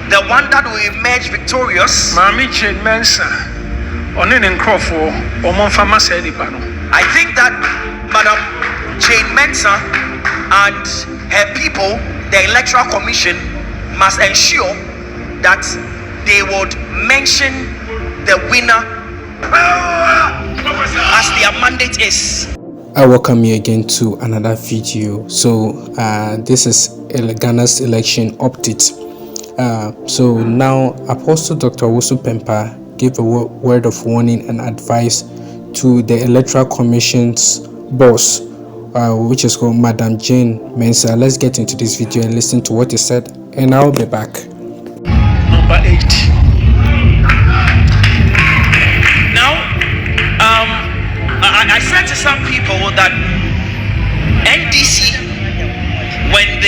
the one that will emerge victorious. Mensa. I think that Madam Jane Mensa and her people, the Electoral Commission, must ensure that they would mention the winner as their mandate is. I welcome you again to another video. So this is Ghana's election update. So now Apostle Dr. Wusu Pempa gave a word of warning and advice to the Electoral Commission's boss, which is called Madam Jane Mensa. Let's get into this video and listen to what he said, and I'll be back. Number 8. Now, I said to some people that NDC, when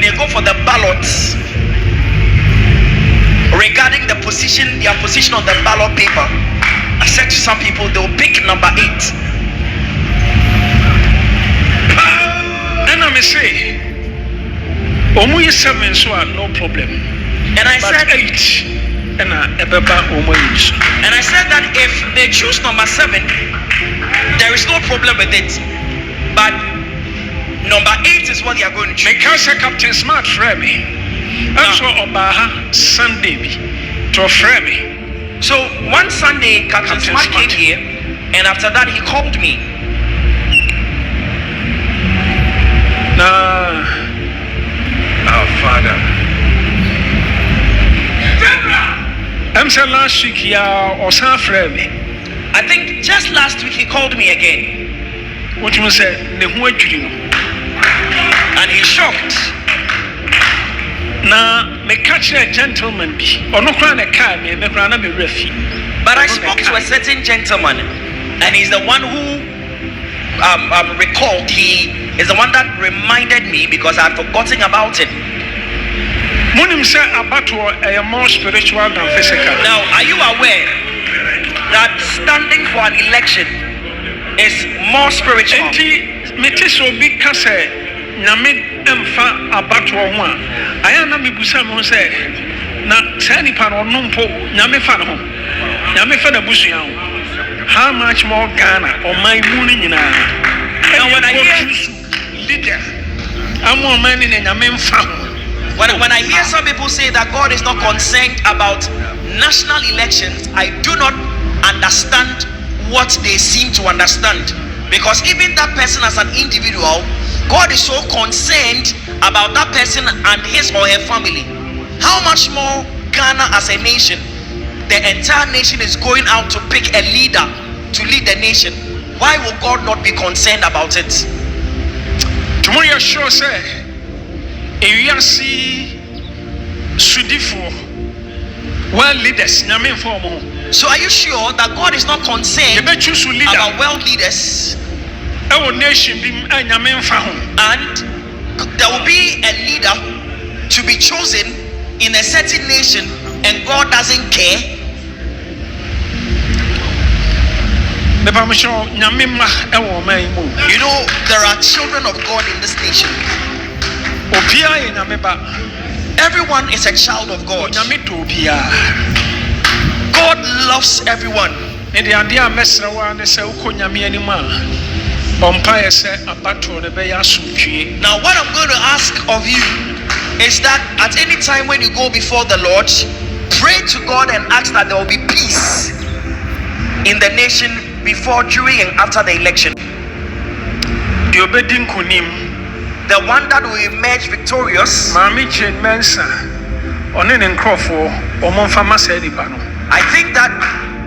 they go for the ballots regarding their position on the ballot paper, I said to some people they'll pick number 8. And I may say, Omu 7 so no problem. And I but said 8. And I said that if they choose number 7, there is no problem with it. But number 8 is what they are going to choose. Because Captain Smart Fremi, I'm so Obaha Sunday to Fremi. So one Sunday, Captain Smart came here, and after that he called me. Our Father. I'm saying last week, or San Fremi. I think just last week he called me again. What you say? And he's shocked. Now, me catch a gentleman be or no crown a car, me crown be refi. But I spoke to a certain gentleman, and he's the one who recalled. He is the one that reminded me because I had forgotten about it. Munim say abattoir a more spiritual than physical. Now, are you aware that standing for an election is more spiritual? Enti metis obi ka say nyame emfa abattoir ho a aya na mebusa mo say na say nipa no mpo nyame fa no ho nyame fa na busua ho. How much more Ghana or my money nyina? Now when I hear leader amo man ni nyame mfa ho. When I hear some people say that God is not concerned about national elections, I do not understand what they seem to understand. Because even that person as an individual, God is so concerned about that person and his or her family. How much more Ghana as a nation? The entire nation is going out to pick a leader to lead the nation. Why will God not be concerned about it? Tomorrow sure say Ewiasi Sudifo world leaders nyame informo. So are you sure that God is not concerned about world leaders? Our nation be nyame infa ho. And there will be a leader to be chosen in a certain nation and God doesn't care? You know, there are children of God in this nation. Everyone is a child of God. God loves everyone. Now what I'm going to ask of you is that at any time when you go before the Lord, pray to God and ask that there will be peace in the nation before, during and after the election. The one that will emerge victorious. I think that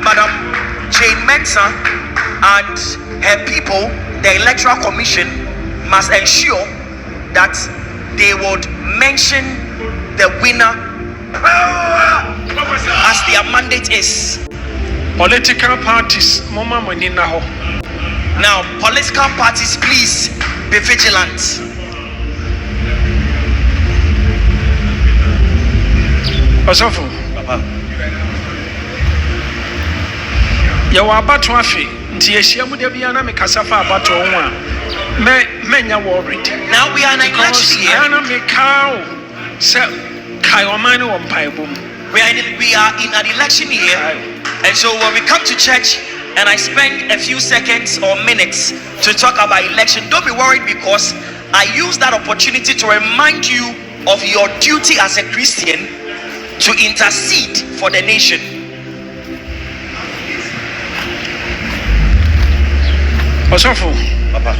Madam Jane Mensa and her people, the Electoral Commission, must ensure that they would mention the winner as their mandate is. Political parties, now, political parties, please be vigilant. Osofo. Ya wa abato afi nti ehia mu da bia na me kasa fa abato ho a menya worried. Now we are in a election year. Na me cow sɛ kae ɔman no wɔ mpaebɔ mu. We are in an election year, and so when we come to church and I spend a few seconds or minutes to talk about election, don't be worried, because I use that opportunity to remind you of your duty as a Christian to intercede for the nation. Osofo, Papa.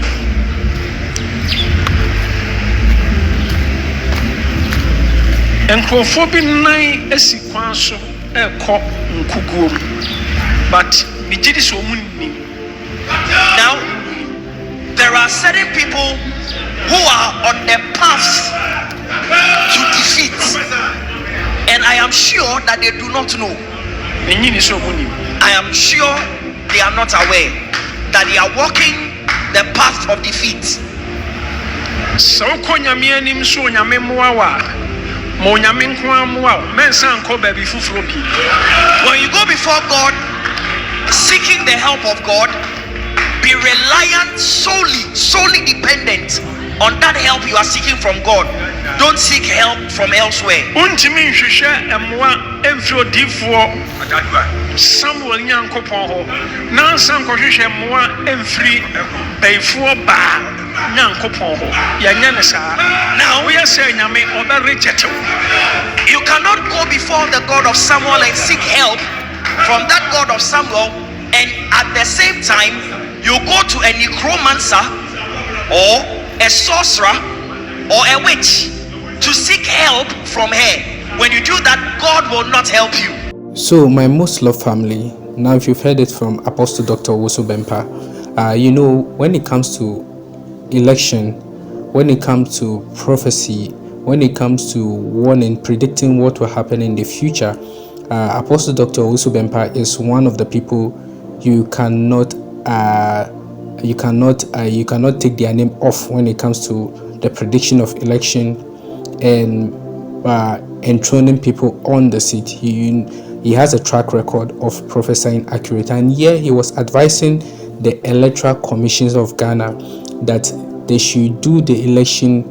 nkurɔfoɔ bi nan asi kwan so ɛrekɔ nkukuo mu, but megye di sɛ ɔmo nnim. Now, there are certain people who are on the path to defeat, and I am sure that they do not know. Ɛnyi ni sɛ ɔmo nim. I am sure they are not aware that they are walking the path of defeat. Sɛ wokɔ nyame anim so onyame mmoa wo a, ma onyame nko ara mmoa wo, mɛnsa nkɔ baabi foforɔ bi. When you go before God seeking the help of God, be reliant solely dependent on that help you are seeking from God. Don't seek help from elsewhere. Wontumi nhwehwɛ mmoa ɛmfiri odiyifoɔ Samuel Nyankopɔn hɔ, na nsa nkɔhwehwɛ mmoa ɛmfiri bayifoɔ baa Nyankopɔn hɔ. Yɛnyɛ ne saa. Na woyɛ sɛ nyame ɔbɛreject wo. You cannot go before the God of Samuel and seek help from that God of Samuel, and at the same time you go to a necromancer or a sorcerer or a witch to seek help from her. When you do that, God will not help you. So, my most loved family, now if you've heard it from Apostle Dr. Owusu Bempah, when it comes to election, when it comes to prophecy, when it comes to warning, predicting what will happen in the future, Apostle Dr. Owusu Bempah is one of the people you cannot take their name off when it comes to the prediction of election and enthroning people on the seat. He has a track record of prophesying accurate, and here he was advising the Electoral Commissions of Ghana that they should do the election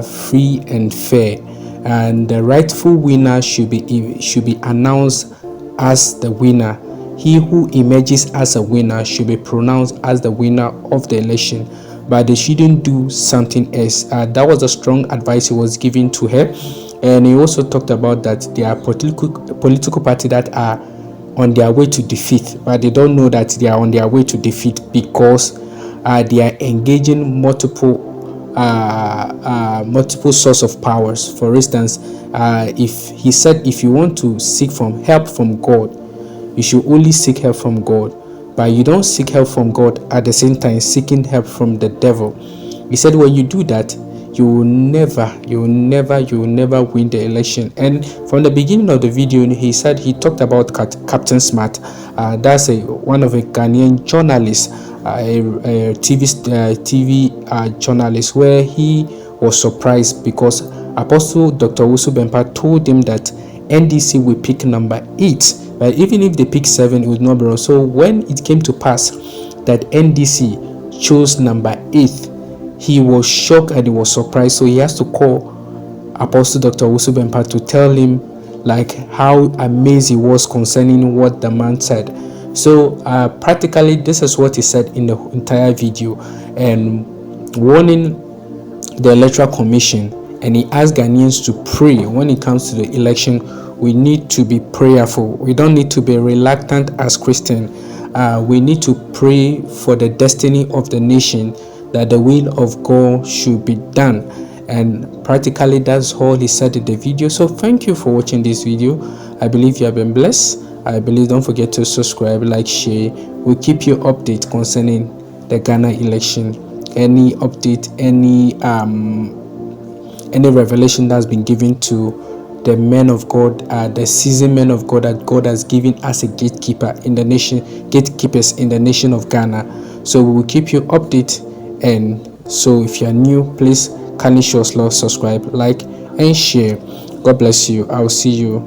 free and fair, and the rightful winner should be announced as the winner. He who emerges as a winner should be pronounced as the winner of the election, but they shouldn't do something else. That was a strong advice he was giving to her. And he also talked about that there are political parties that are on their way to defeat, but they don't know that they are on their way to defeat because they are engaging multiple source of powers. For instance, if he said if you want to seek help from God, you should only seek help from God, but you don't seek help from God at the same time seeking help from the devil. He said when you do that, you will never win the election. And from the beginning of the video, he talked about Captain Smart. That's one of a Ghanaian journalists, a TV journalist, where he was surprised because Apostle Dr. Owusu Bempah told him that NDC will pick number 8, but even if they pick 7, it would not be wrong. So when it came to pass that NDC chose number 8, he was shocked and he was surprised. So he has to call Apostle Dr. Owusu Bempah to tell him like how amazed he was concerning what the man said. So practically this is what he said in the entire video, and warning the Electoral Commission, and he asked Ghanaians to pray when it comes to the election. We need to be prayerful. We don't need to be reluctant as Christians. We need to pray for the destiny of the nation, that the will of God should be done. And practically that's all he said in the video. So thank you for watching this video. I believe you have been blessed. I believe don't forget to subscribe, like, share. We'll keep you updated concerning the Ghana election. Any update, any revelation that's been given to the men of God, the seasoned men of God that God has given as a gatekeepers in the nation of Ghana. So we will keep you updated. And so if you are new, please kindly show us love, subscribe, like, and share. God bless you. I will see you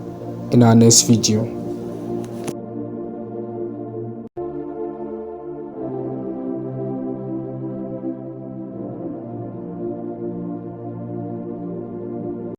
in our next video.